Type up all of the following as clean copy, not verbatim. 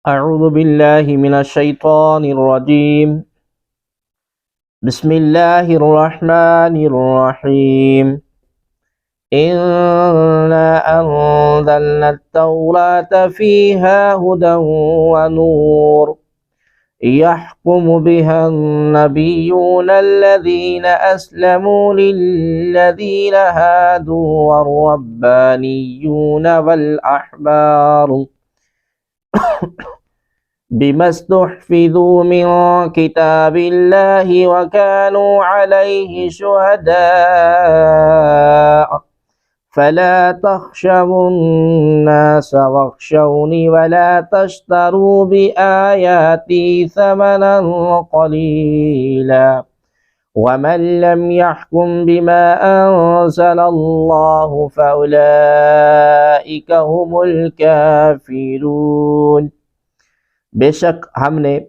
أعوذ بالله من الشيطان الرجيم. بسم الله الرحمن الرحيم. إنا أنزلنا التوراة فيها هدى ونور يحكم بها النبيون الذين أسلموا للذين هادوا والربانيون والأحبار بما استحفظوا من كتاب الله وكانوا عليه شهداء فلا تخشوا الناس واخشوني ولا تشتروا بآياتي ثمنا قليلا ومن لم يحكم بما أنزل الله فأولئك هم الكافرون۔ بے شک ہم نے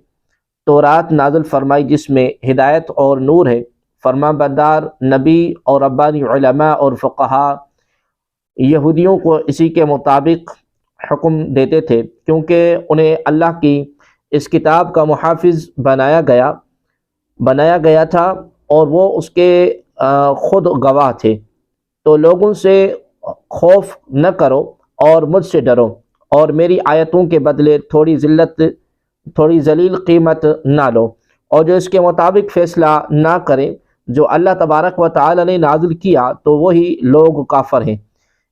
تورات نازل فرمائی جس میں ہدایت اور نور ہے۔ فرما بردار نبی اور ربانی علماء اور فقہا یہودیوں کو اسی کے مطابق حکم دیتے تھے، کیونکہ انہیں اللہ کی اس کتاب کا محافظ بنایا گیا تھا اور وہ اس کے خود گواہ تھے۔ تو لوگوں سے خوف نہ کرو اور مجھ سے ڈرو، اور میری آیتوں کے بدلے تھوڑی ذلیل قیمت نہ لو، اور جو اس کے مطابق فیصلہ نہ کریں جو اللہ تبارک و تعالی نے نازل کیا تو وہی لوگ کافر ہیں۔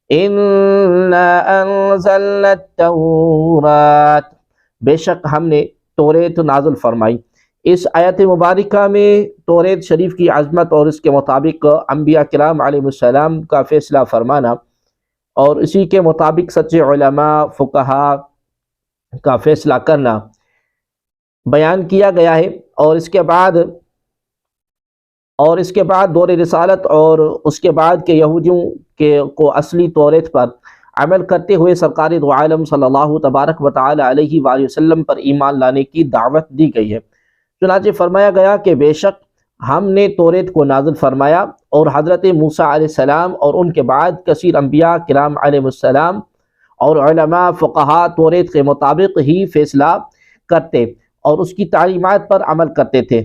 اِنَّا أَنزَلْنَا التَّوْرَاةَ، بے شک ہم نے توریت نازل فرمائی۔ اس آیت مبارکہ میں توریت شریف کی عظمت اور اس کے مطابق انبیاء کرام علیہ السلام کا فیصلہ فرمانا اور اسی کے مطابق سچے علماء فقہا کا فیصلہ کرنا بیان کیا گیا ہے، اور اس کے بعد دور رسالت اور اس کے بعد کے یہودیوں کو اصلی توریت پر عمل کرتے ہوئے سرکار دو عالم صلی اللہ تبارک و تعالی علیہ وآلہ وسلم پر ایمان لانے کی دعوت دی گئی ہے۔ چنانچہ فرمایا گیا کہ بے شک ہم نے توریت کو نازل فرمایا، اور حضرت موسیٰ علیہ السلام اور ان کے بعد کثیر انبیاء کرام علیہ السلام اور علماء فقہا توریت کے مطابق ہی فیصلہ کرتے اور اس کی تعلیمات پر عمل کرتے تھے،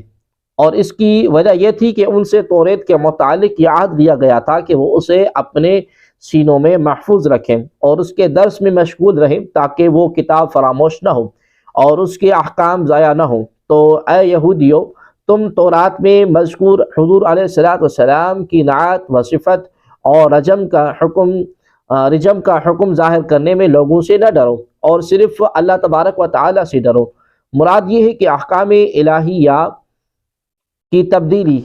اور اس کی وجہ یہ تھی کہ ان سے توریت کے متعلق یہ عہد لیا گیا تھا کہ وہ اسے اپنے سینوں میں محفوظ رکھیں اور اس کے درس میں مشغول رہیں تاکہ وہ کتاب فراموش نہ ہو اور اس کے احکام ضائع نہ ہوں۔ تو اے یہودیو، تم تورات میں مذکور حضور علیہ السلام کی نعت و صفت اور رجم کا حکم ظاہر کرنے میں لوگوں سے نہ ڈرو، اور صرف اللہ تبارک و تعالی سے ڈرو۔ مراد یہ ہے کہ احکام الہیہ کی تبدیلی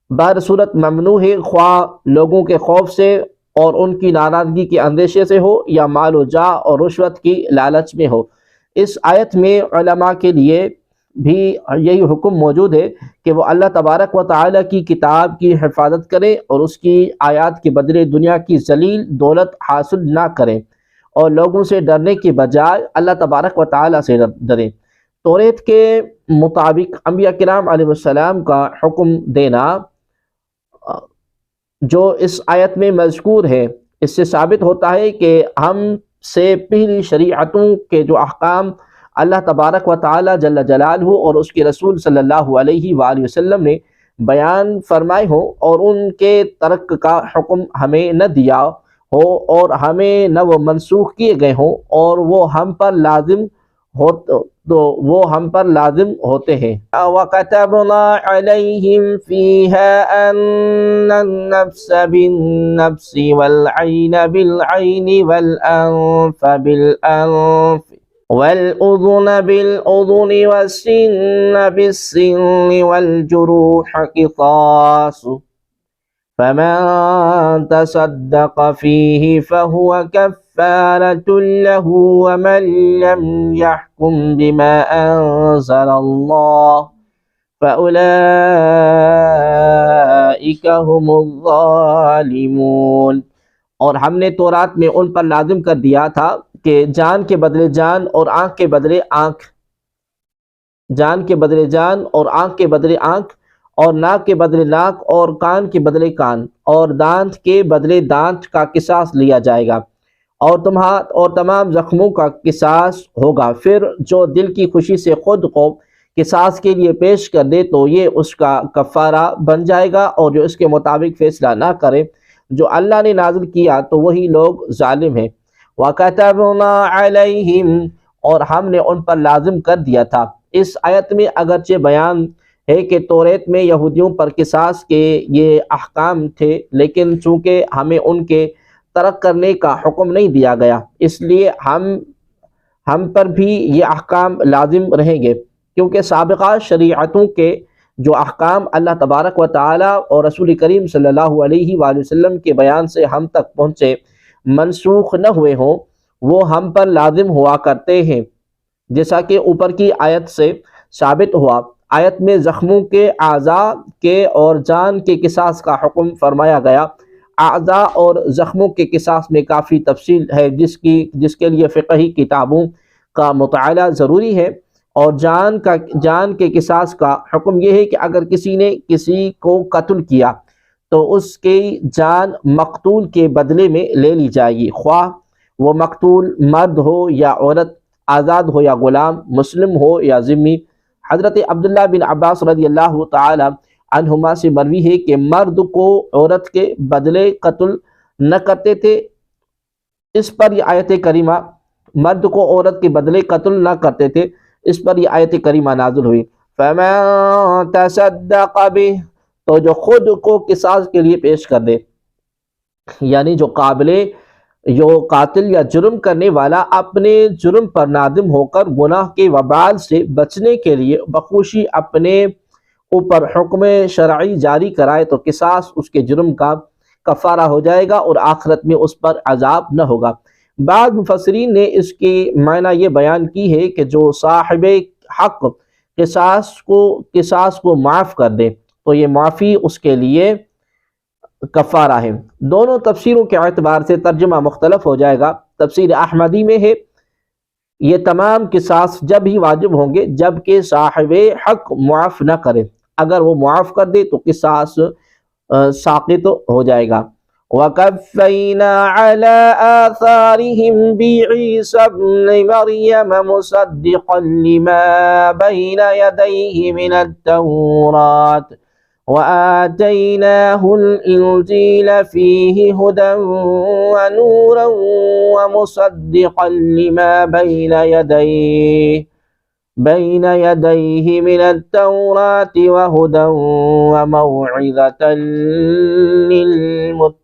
بہر صورت ممنوع ہے، خواہ لوگوں کے خوف سے اور ان کی ناراضگی کے اندیشے سے ہو یا مال و جاہ اور رشوت کی لالچ میں ہو۔ اس آیت میں علماء کے لیے بھی یہی حکم موجود ہے کہ وہ اللہ تبارک و تعالی کی کتاب کی حفاظت کریں اور اس کی آیات کے بدلے دنیا کی ذلیل دولت حاصل نہ کریں، اور لوگوں سے ڈرنے کی بجائے اللہ تبارک و تعالی سے ڈریں۔ توریت کے مطابق انبیاء کرام علیہ السلام کا حکم دینا جو اس آیت میں مذکور ہے، اس سے ثابت ہوتا ہے کہ ہم سے پہلی شریعتوں کے جو احکام اللہ تبارک و تعالی جل جلالہ اور اس کے رسول صلی اللہ علیہ وآلہ وسلم نے بیان فرمائے ہوں اور ان کے ترک کا حکم ہمیں نہ دیا ہو اور ہمیں نہ وہ منسوخ کیے گئے ہوں اور وہ ہم پر لازم ہوتے ہیں۔ وَكَتَبْنَا عَلَيْهِمْ فِيهَا أَنَّ النَّفْسَ بِالنَّفْسِ وَالْعَيْنَ بِالْعَيْنِ وَالْأَنْفَ بِالْأَنْفِ وَالْأُذُنَ بِالْأُذُنِ وَالسِّنَّ بِالسِّنِّ وَالْجُرُوحَ قِصَاصٌ فَمَنْ تَصَدَّقَ فِيهِ فَهُوَ كَفَّارَةٌ لَهُ وَمَنْ لَمْ يَحْكُمْ بِمَا أَنزَلَ اللَّهُ فَأُولَئِكَ هُمُ الظَّالِمُونَ۔ اور ہم نے تورات میں ان پر لازم کر دیا تھا کہ جان کے بدلے جان اور آنکھ کے بدلے آنکھ، جان کے بدلے جان اور آنکھ کے بدلے آنکھ، اور ناک کے بدلے ناک اور کان کے بدلے کان اور دانت کے بدلے دانت کا قصاص لیا جائے گا، اور تمام زخموں کا قصاص ہوگا۔ پھر جو دل کی خوشی سے خود کو قصاص کے لیے پیش کر دے تو یہ اس کا کفارہ بن جائے گا، اور جو اس کے مطابق فیصلہ نہ کرے جو اللہ نے نازل کیا تو وہی لوگ ظالم ہیں۔ وَكَتَبْنَا عَلَيْهِمْ، اور ہم نے ان پر لازم کر دیا تھا۔ اس آیت میں اگرچہ بیان ہے کہ توریت میں یہودیوں پر قصاص کے یہ احکام تھے، لیکن چونکہ ہمیں ان کے ترک کرنے کا حکم نہیں دیا گیا، اس لیے ہم پر بھی یہ احکام لازم رہیں گے، کیونکہ سابقہ شریعتوں کے جو احکام اللہ تبارک و تعالی اور رسول کریم صلی اللہ علیہ وآلہ وسلم کے بیان سے ہم تک پہنچے منسوخ نہ ہوئے ہوں، وہ ہم پر لازم ہوا کرتے ہیں، جیسا کہ اوپر کی آیت سے ثابت ہوا۔ آیت میں زخموں کے، اعضاء کے اور جان کے قصاص کا حکم فرمایا گیا۔ اعضاء اور زخموں کے قصاص میں کافی تفصیل ہے جس کے لیے فقہی کتابوں کا مطالعہ ضروری ہے، اور جان کے قصاص کا حکم یہ ہے کہ اگر کسی نے کسی کو قتل کیا تو اس کی جان مقتول کے بدلے میں لے لی جائے گی، خواہ وہ مقتول مرد ہو یا عورت، آزاد ہو یا غلام، مسلم ہو یا ذمی۔ حضرت عبداللہ بن عباس رضی اللہ تعالی عنہما سے مروی ہے کہ مرد کو عورت کے بدلے قتل نہ کرتے تھے، اس پر یہ آیت کریمہ، مرد کو عورت کے بدلے قتل نہ کرتے تھے، اس پر یہ آیت کریمہ نازل ہوئی۔ فَمَن تَصَدَّقَ بِهِ، تو جو خود کو قصاص کے لیے پیش کر دے، یعنی جو قاتل یا جرم کرنے والا اپنے جرم پر نادم ہو کر گناہ کے وبال سے بچنے کے لیے بخوشی اپنے اوپر حکم شرعی جاری کرائے تو قصاص اس کے جرم کا کفارہ ہو جائے گا اور آخرت میں اس پر عذاب نہ ہوگا۔ بعض مفسرین نے اس کی معنی یہ بیان کی ہے کہ جو صاحب حق قصاص کو معاف کر دے تو یہ معافی اس کے لیے کفارہ ہے۔ دونوں تفسیروں کے اعتبار سے ترجمہ مختلف ہو جائے گا۔ تفسیر احمدی میں ہے یہ تمام قصاص جب ہی واجب ہوں گے جب کہ صاحب حق معاف نہ کرے، اگر وہ معاف کر دے تو قصاص ساقط ہو جائے گا۔ وَقَفَّيْنَا عَلَىٰ آثَارِهِمْ بِعِيسَى ابْنِ مَرْيَمَ مُصَدِّقًا لِمَا بَيْنَ يَدَيْهِ مِنَ التَّوْرَاةِ وَآتَيْنَاهُ الْإِنْجِيلَ فِيهِ هُدًى وَنُورًا وَمُصَدِّقًا لِمَا بَيْنَ يَدَيْهِ مِنَ التَّوْرَاةِ وَهُدًى وَمَوْعِظَةً لِلْمُتَّقِينَ،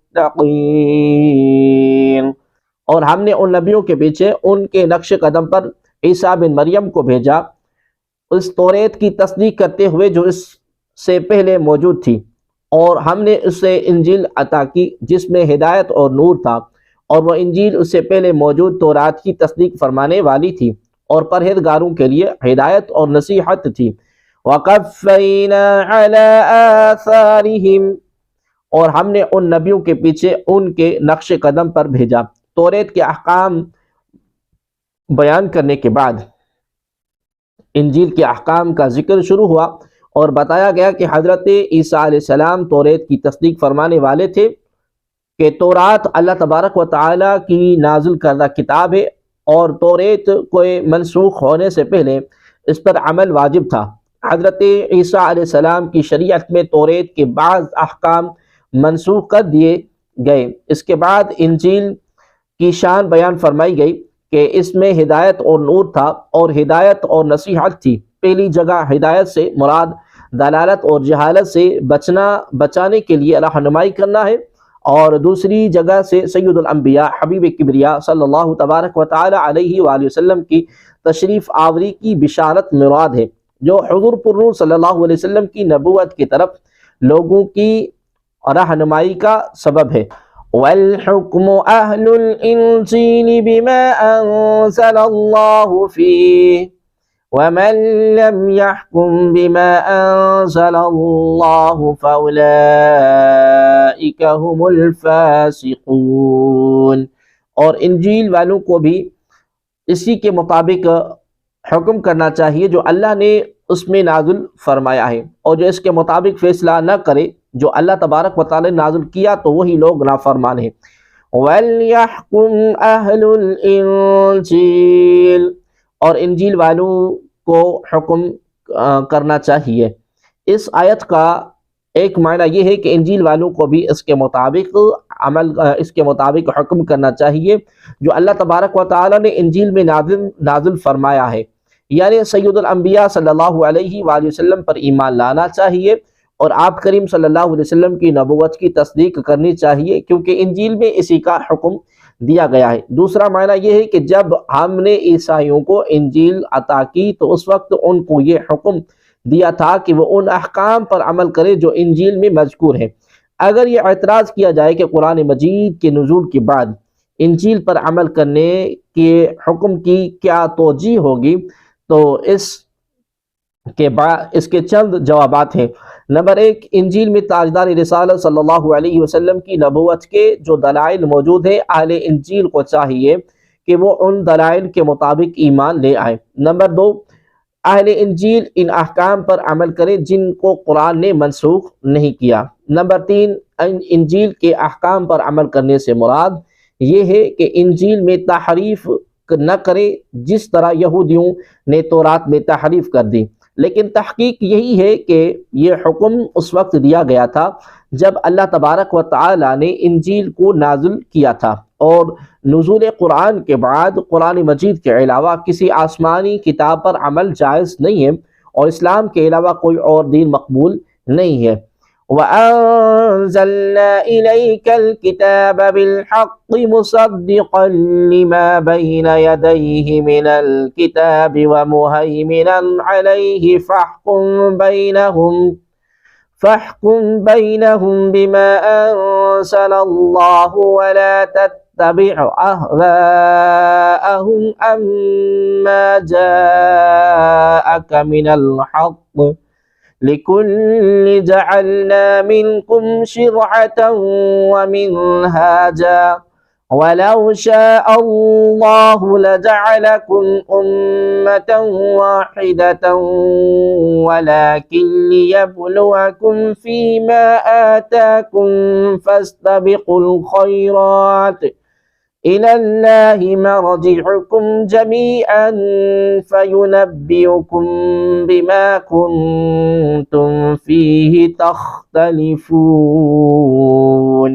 اور ہم نے ان نبیوں کے پیچھے ان کے نقش قدم پر عیسیٰ بن مریم کو بھیجا، اس توریت کی تصدیق کرتے ہوئے جو اس سے پہلے موجود تھی، اور ہم نے اسے انجیل عطا کی جس میں ہدایت اور نور تھا، اور وہ انجیل اس سے پہلے موجود تورات کی تصدیق فرمانے والی تھی اور پرہیزگاروں کے لیے ہدایت اور نصیحت تھی۔ وَقَفَّيْنَا عَلَىٰ آثَارِهِمْ، اور ہم نے ان نبیوں کے پیچھے ان کے نقش قدم پر بھیجا۔ توریت کے احکام بیان کرنے کے بعد انجیل کے احکام کا ذکر شروع ہوا اور بتایا گیا کہ حضرت عیسیٰ علیہ السلام توریت کی تصدیق فرمانے والے تھے کہ تورات اللہ تبارک و تعالیٰ کی نازل کردہ کتاب ہے، اور توریت کوئی منسوخ ہونے سے پہلے اس پر عمل واجب تھا۔ حضرت عیسیٰ علیہ السلام کی شریعت میں توریت کے بعض احکام منسوخ کر دیے گئے۔ اس کے بعد انجیل کی شان بیان فرمائی گئی کہ اس میں ہدایت اور نور تھا اور ہدایت اور نصیحت تھی۔ پہلی جگہ ہدایت سے مراد دلالت اور جہالت سے بچانے کے لیے رہنمائی کرنا ہے، اور دوسری جگہ سے سید الانبیاء حبیب کبریا صلی اللہ تبارک و تعالی علیہ وآلہ وسلم کی تشریف آوری کی بشارت مراد ہے، جو حضور پر نور صلی اللہ علیہ وسلم کی نبوت کی طرف لوگوں کی رہنمائی کا سبب ہے۔ وَالْحُكْمُ أَهْلُ الْإِنْجِيلِ بِمَا أَنزَلَ اللَّهُ فِيهِ وَمَنْ لَمْ يَحْكُمْ بِمَا أَنزَلَ اللَّهُ فَأُولَئِكَ هُمُ الْفَاسِقُونَ، اور انجیل والوں کو بھی اسی کے مطابق حکم کرنا چاہیے جو اللہ نے اس میں نازل فرمایا ہے، اور جو اس کے مطابق فیصلہ نہ کرے جو اللہ تبارک و تعالی نے نازل کیا تو وہی لوگ نافرمان ہیں۔ وَلْيَحْكُمْ أَهْلُ الْإِنْجِيلِ، اور انجیل والوں کو حکم کرنا چاہیے۔ اس آیت کا ایک معنی یہ ہے کہ انجیل والوں کو بھی اس کے مطابق حکم کرنا چاہیے جو اللہ تبارک و تعالی نے انجیل میں نازل فرمایا ہے، یعنی سید الانبیاء صلی اللہ علیہ وآلہ وسلم پر ایمان لانا چاہیے اور آپ کریم صلی اللہ علیہ وسلم کی نبوت کی تصدیق کرنی چاہیے، کیونکہ انجیل میں اسی کا حکم دیا گیا ہے۔ دوسرا معنی یہ ہے کہ جب ہم نے عیسائیوں کو انجیل عطا کی تو اس وقت ان کو یہ حکم دیا تھا کہ وہ ان احکام پر عمل کرے جو انجیل میں مذکور ہیں۔ اگر یہ اعتراض کیا جائے کہ قرآن مجید کے نزول کے بعد انجیل پر عمل کرنے کے حکم کی کیا توجیہ ہوگی، تو اس کے چند جوابات ہیں۔ نمبر ایک، انجیل میں تاجدار رسالت صلی اللہ علیہ وسلم کی نبوت کے جو دلائل موجود ہیں، اہل انجیل کو چاہیے کہ وہ ان دلائل کے مطابق ایمان لے آئیں۔ نمبر دو، اہل انجیل ان احکام پر عمل کریں جن کو قرآن نے منسوخ نہیں کیا۔ نمبر تین، انجیل کے احکام پر عمل کرنے سے مراد یہ ہے کہ انجیل میں تحریف نہ کرے جس طرح یہودیوں نے تورات میں تحریف کر دی، لیکن تحقیق یہی ہے کہ یہ حکم اس وقت دیا گیا تھا جب اللہ تبارک و تعالی نے انجیل کو نازل کیا تھا، اور نزول قرآن کے بعد قرآن مجید کے علاوہ کسی آسمانی کتاب پر عمل جائز نہیں ہے، اور اسلام کے علاوہ کوئی اور دین مقبول نہیں ہے۔ وَأَنزَلْنَا إِلَيْكَ الْكِتَابَ بِالْحَقِّ مُصَدِّقًا لِمَا بَيْنَ يَدَيْهِ مِنَ الْكِتَابِ وَمُهَيْمِنًا عَلَيْهِ فَاحْكُمْ بَيْنَهُمْ بِمَا أَنزَلَ اللَّهُ وَلَا تَتَّبِعْ أَهْوَاءَهُمْ عَمَّا جَاءَكَ مِنَ الْحَقِّ لِكُلٍّ جَعَلْنَا مِنْكُمْ شِرْعَةً وَمِنْهَاجًا وَلَوْ شَاءَ اللَّهُ لَجَعَلَكُمْ أُمَّةً وَاحِدَةً وَلَكِنْ لِيَبْلُوَكُمْ فِيمَا آتَاكُمْ فَاسْتَبِقُوا الْخَيْرَاتِ إِلَى اللَّهِ مَرْجِعُكُمْ جَمِيعًا فَيُنَبِّئُكُم بِمَا كُنتُمْ فِيهِ تَخْتَلِفُونَ۔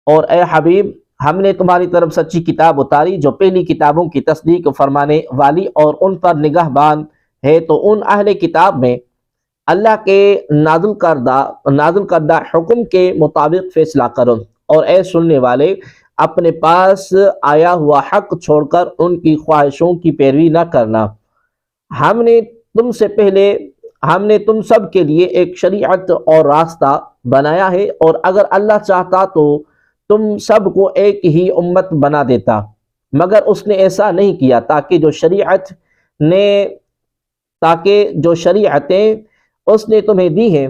اور اے حبیب، ہم نے تمہاری طرف سچی کتاب اتاری جو پہلی کتابوں کی تصدیق فرمانے والی اور ان پر نگہبان ہے، تو ان اہل کتاب میں اللہ کے نازل کردہ حکم کے مطابق فیصلہ کرو، اور اے سننے والے، اپنے پاس آیا ہوا حق چھوڑ کر ان کی خواہشوں کی پیروی نہ کرنا۔ ہم نے تم سب کے لیے ایک شریعت اور راستہ بنایا ہے، اور اگر اللہ چاہتا تو تم سب کو ایک ہی امت بنا دیتا، مگر اس نے ایسا نہیں کیا تاکہ جو شریعتیں اس نے تمہیں دی ہیں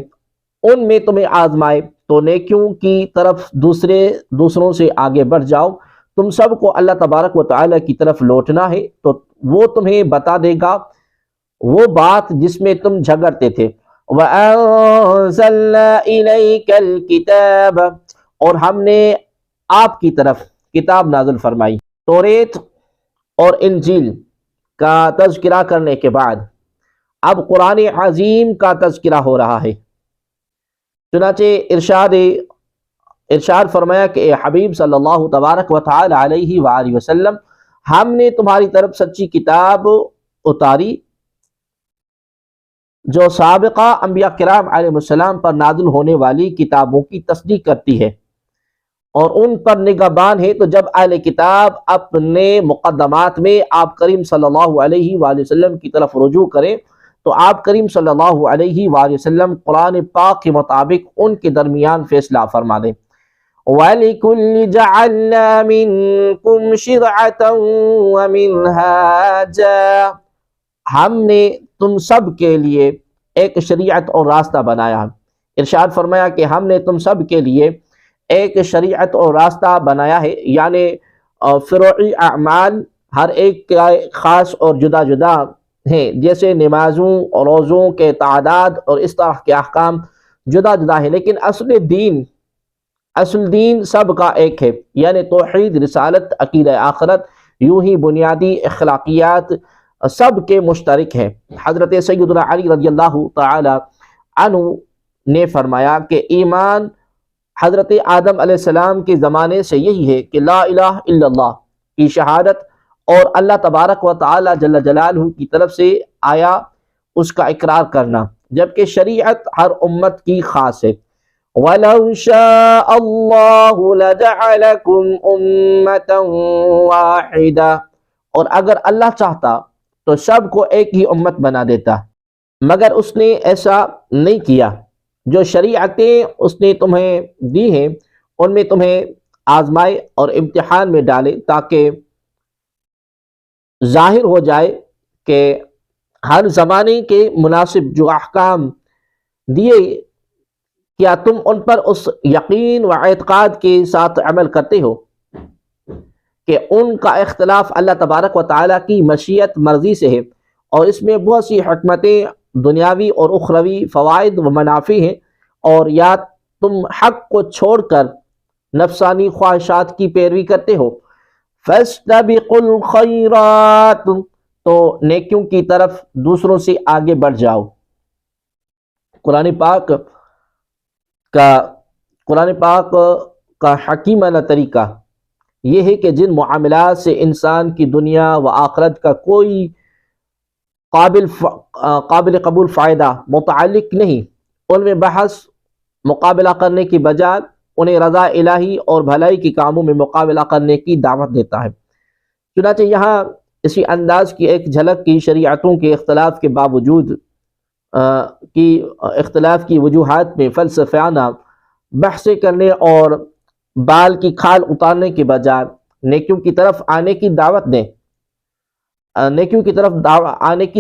ان میں تمہیں آزمائے، تو نیکیوں کی طرف دوسروں سے آگے بڑھ جاؤ۔ تم سب کو اللہ تبارک و تعالی کی طرف لوٹنا ہے، تو وہ تمہیں بتا دے گا وہ بات جس میں تم جھگڑتے تھے۔ وَأَنزَلْنَا إِلَيْكَ الْكِتَابَ، اور ہم نے آپ کی طرف کتاب نازل فرمائی۔ توریت اور انجیل کا تذکرہ کرنے کے بعد اب قرآن عظیم کا تذکرہ ہو رہا ہے۔ چنانچہ ارشاد فرمایا کہ اے حبیب صلی اللہ تبارک و تعالی علیہ وآلہ وسلم، ہم نے تمہاری طرف سچی کتاب اتاری جو سابقہ انبیاء کرام علیہ السلام پر نازل ہونے والی کتابوں کی تصدیق کرتی ہے اور ان پر نگہبان ہے۔ تو جب اہل کتاب اپنے مقدمات میں آپ کریم صلی اللہ علیہ وآلہ وسلم کی طرف رجوع کریں تو آپ کریم صلی اللہ علیہ وآلہ وسلم قرآن پاک کے مطابق ان کے درمیان فیصلہ فرما دیں۔ وَلِكُلِّ جَعَلْنَا مِنْكُمْ شِرْعَةً وَمِنْهَاجًا، ہم نے تم سب کے لیے ایک شریعت اور راستہ بنایا۔ ارشاد فرمایا کہ ہم نے تم سب کے لیے ایک شریعت اور راستہ بنایا ہے، یعنی فروعی اعمال ہر ایک کا خاص اور جدا جدا ہیں، جیسے نمازوں اور روزوں کے تعداد اور اس طرح کے احکام جدا جدا ہے، لیکن اصل دین سب کا ایک ہے، یعنی توحید، رسالت، عقیدہ آخرت، یوں ہی بنیادی اخلاقیات سب کے مشترک ہیں۔ حضرت سیدنا علی رضی اللہ تعالی عنہ نے فرمایا کہ ایمان حضرت آدم علیہ السلام کے زمانے سے یہی ہے کہ لا الہ الا اللہ کی شہادت اور اللہ تبارک و تعالی جل جلالہ کی طرف سے آیا اس کا اقرار کرنا، جبکہ شریعت ہر امت کی خاص ہے۔ وَلَوْ شَاءَ اللَّهُ لَجَعَلَكُمْ أُمَّةً وَاحِدَةً، اور اگر اللہ چاہتا تو سب کو ایک ہی امت بنا دیتا، مگر اس نے ایسا نہیں کیا۔ جو شریعتیں اس نے تمہیں دی ہیں ان میں تمہیں آزمائے اور امتحان میں ڈالے، تاکہ ظاہر ہو جائے کہ ہر زمانے کے مناسب جو احکام دیے، کیا تم ان پر اس یقین و اعتقاد کے ساتھ عمل کرتے ہو کہ ان کا اختلاف اللہ تبارک و تعالیٰ کی مشیت مرضی سے ہے، اور اس میں بہت سی حکمتیں دنیاوی اور اخروی فوائد و منافع ہیں، اور یا تم حق کو چھوڑ کر نفسانی خواہشات کی پیروی کرتے ہو۔ فَاسْتَبِقُوا الْخَيْرَاتِ، تو نیکیوں کی طرف دوسروں سے آگے بڑھ جاؤ۔ قرآن پاک کا حکیمانہ طریقہ یہ ہے کہ جن معاملات سے انسان کی دنیا و آخرت کا کوئی قابل قبول فائدہ متعلق نہیں، ان میں بحث مقابلہ کرنے کی بجائے انہیں رضا الہی اور بھلائی کے کاموں میں مقابلہ کرنے کی دعوت دیتا ہے۔ چنانچہ یہاں اسی انداز کی ایک جھلک کی شریعتوں کے اختلاف کے باوجود اختلاف کی وجوہات میں فلسفیانہ بحثیں کرنے اور بال کی کھال اتارنے کے بجائے نیکیوں کی طرف آنے کی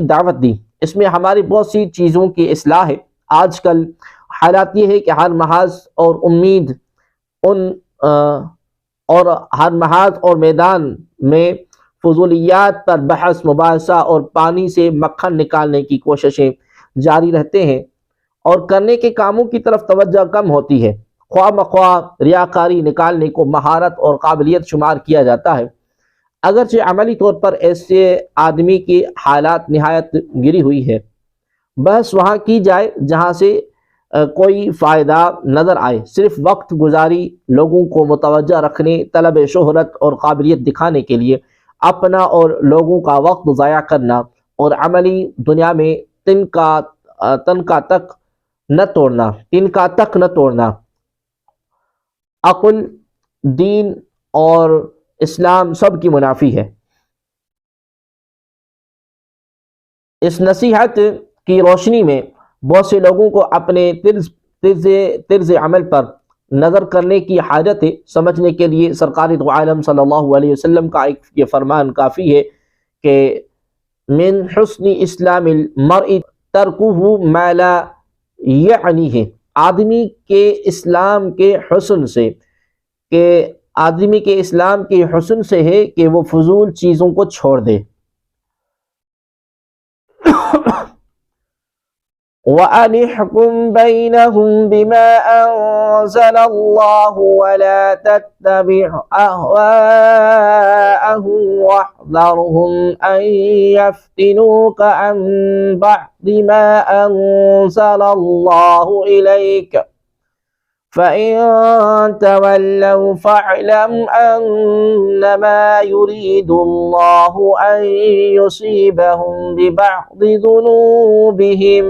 دعوت دی۔ اس میں ہماری بہت سی چیزوں کی اصلاح ہے۔ آج کل حالات یہ ہے کہ ہر محاذ اور میدان میں فضولیات پر بحث مباحثہ اور پانی سے مکھن نکالنے کی کوششیں جاری رہتے ہیں، اور کرنے کے کاموں کی طرف توجہ کم ہوتی ہے۔ خواہ مخواہ ریاکاری نکالنے کو مہارت اور قابلیت شمار کیا جاتا ہے، اگرچہ عملی طور پر ایسے آدمی کی حالات نہایت گری ہوئی ہے۔ بحث وہاں کی جائے جہاں سے کوئی فائدہ نظر آئے، صرف وقت گزاری، لوگوں کو متوجہ رکھنے، طلب شہرت اور قابلیت دکھانے کے لیے اپنا اور لوگوں کا وقت ضائع کرنا، اور عملی دنیا میں تنکا تک نہ توڑنا۔ عقل، دین اور اسلام سب کی منافی ہے۔ اس نصیحت کی روشنی میں بہت سے لوگوں کو اپنے طرز عمل پر نظر کرنے کی حاجت ہے۔ سمجھنے کے لیے سرکار دو عالم صلی اللہ علیہ وسلم کا ایک یہ فرمان کافی ہے کہ من حسن اسلام المرء ترکہ ما لا یعنی ہے، آدمی کے اسلام کے حسن سے ہے کہ وہ فضول چیزوں کو چھوڑ دے۔ وَأَنِحْكُمْ بَيْنَهُمْ بِمَا أَنزَلَ اللَّهُ وَلَا تَتَّبِعْ أَهْوَاءَهُمْ وَاحْذَرْهُمْ أَن يَفْتِنُوكَ عَن بَعْضِ مَا أَنزَلَ اللَّهُ إِلَيْكَ فَإِن تَوَلَّوْا فَاعْلَمْ أَنَّمَا يُرِيدُ اللَّهُ أَن يُصِيبَهُم بِبَعْضِ ذُنُوبِهِمْ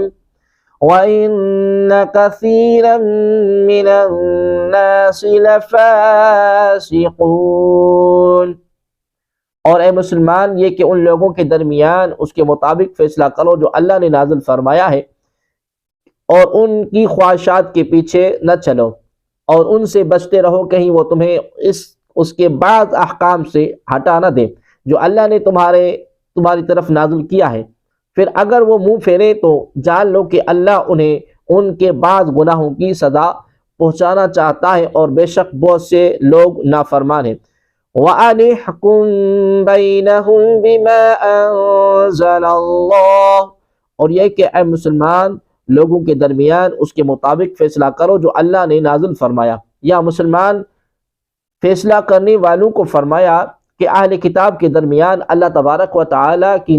وَإِنَّ كَثِيرًا مِّنَ النَّاسِ لَفَاسِقُونَ۔ اور اے مسلمان، یہ کہ ان لوگوں کے درمیان اس کے مطابق فیصلہ کرو جو اللہ نے نازل فرمایا ہے، اور ان کی خواہشات کے پیچھے نہ چلو، اور ان سے بچتے رہو کہیں وہ تمہیں اس کے بعض احکام سے ہٹا نہ دے جو اللہ نے تمہاری طرف نازل کیا ہے۔ پھر اگر وہ منہ پھیرے تو جان لو کہ اللہ انہیں ان کے بعض گناہوں کی سزا پہنچانا چاہتا ہے، اور بے شک بہت سے لوگ نافرمان ہیں۔ وَأَنِحْكُمْ بَيْنَهُمْ بِمَا أَنزَلَ اللَّهُ، اور یہ کہ اے مسلمان لوگوں کے درمیان اس کے مطابق فیصلہ کرو جو اللہ نے نازل فرمایا۔ یا مسلمان فیصلہ کرنے والوں کو فرمایا کہ اہل کتاب کے درمیان اللہ تبارک و تعالیٰ کی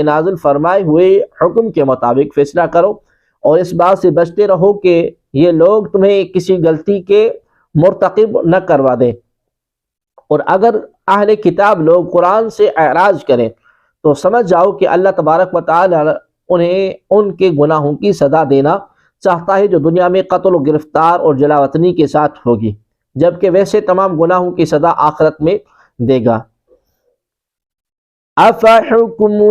نازل فرمائے ہوئے حکم کے مطابق فیصلہ کرو، اور اس بات سے بچتے رہو کہ یہ لوگ تمہیں کسی غلطی کے مرتکب نہ کروا دیں۔ اور اگر اہل کتاب لوگ قرآن سے اعراض کریں تو سمجھ جاؤ کہ اللہ تبارک و تعالیٰ انہیں ان کے گناہوں کی سزا دینا چاہتا ہے جو دنیا میں قتل و گرفتار اور جلاوطنی کے ساتھ ہوگی، جبکہ ویسے تمام گناہوں کی سزا آخرت میں دے گا۔ أَفَحُكْمُ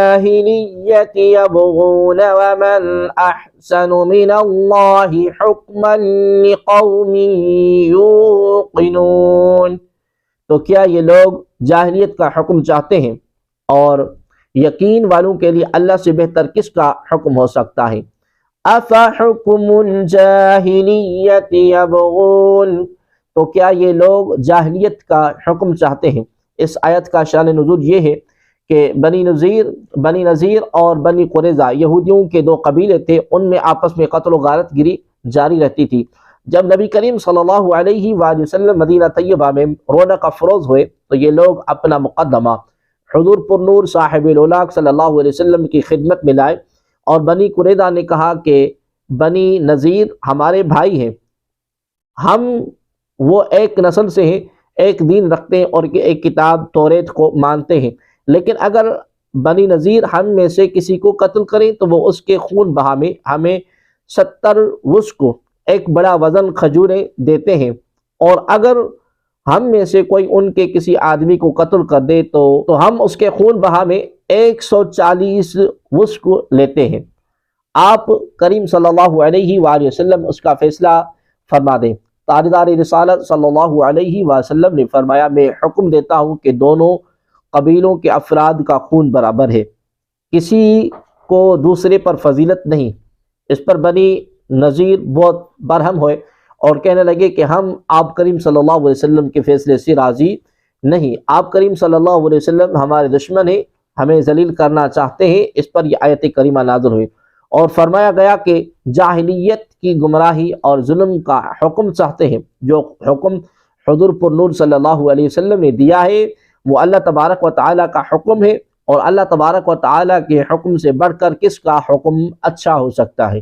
الْجَاهِلِيَّةِ يَبْغُونَ وَمَنْ أَحْسَنُ مِنَ اللَّهِ حُكْمًا لِقَوْمٍ يُوقِنُونَ۔ تو کیا یہ لوگ جاہلیت کا حکم چاہتے ہیں، اور یقین والوں کے لیے اللہ سے بہتر کس کا حکم ہو سکتا ہے؟ أَفَحُكْمُ الْجَاهِلِيَّةِ يَبْغُونَ، تو کیا یہ لوگ جاہلیت کا حکم چاہتے ہیں؟ اس آیت کا شان نزول یہ ہے کہ بنی نذیر اور بنی قریظہ یہودیوں کے دو قبیلے تھے، ان میں آپس میں قتل و غارت گری جاری رہتی تھی۔ جب نبی کریم صلی اللہ علیہ وآلہ وسلم مدینہ طیبہ میں رونق افروز ہوئے تو یہ لوگ اپنا مقدمہ حضور پر نور صاحب الاولاق صلی اللہ علیہ وسلم کی خدمت میں لائے، اور بنی قریظہ نے کہا کہ بنی نذیر ہمارے بھائی ہیں، ہم وہ ایک نسل سے ہیں، ایک دین رکھتے ہیں اور ایک کتاب توریت کو مانتے ہیں، لیکن اگر بنی نذیر ہم میں سے کسی کو قتل کریں تو وہ اس کے خون بہا میں ہمیں 70 وسق ایک بڑا وزن کھجوریں دیتے ہیں، اور اگر ہم میں سے کوئی ان کے کسی آدمی کو قتل کر دے تو ہم اس کے خون بہا میں 140 وسق لیتے ہیں۔ آپ کریم صلی اللہ علیہ وآلہ وسلم اس کا فیصلہ فرما دیں۔ تاجدار رسالت صلی اللہ علیہ وسلم نے فرمایا، میں حکم دیتا ہوں کہ دونوں قبیلوں کے افراد کا خون برابر ہے، کسی کو دوسرے پر فضیلت نہیں۔ اس پر بنی نذیر بہت برہم ہوئے اور کہنے لگے کہ ہم آپ کریم صلی اللہ علیہ وسلم کے فیصلے سے راضی نہیں، آپ کریم صلی اللہ علیہ وسلم ہمارے دشمن ہیں، ہمیں ذلیل کرنا چاہتے ہیں۔ اس پر یہ آیت کریمہ نازل ہوئی اور فرمایا گیا کہ جاہلیت کی گمراہی اور ظلم کا حکم چاہتے ہیں، جو حکم حضور پر نور صلی اللہ علیہ وسلم نے دیا ہے وہ اللہ تبارک و تعالیٰ کا حکم ہے، اور اللہ تبارک و تعالیٰ کے حکم سے بڑھ کر کس کا حکم اچھا ہو سکتا ہے؟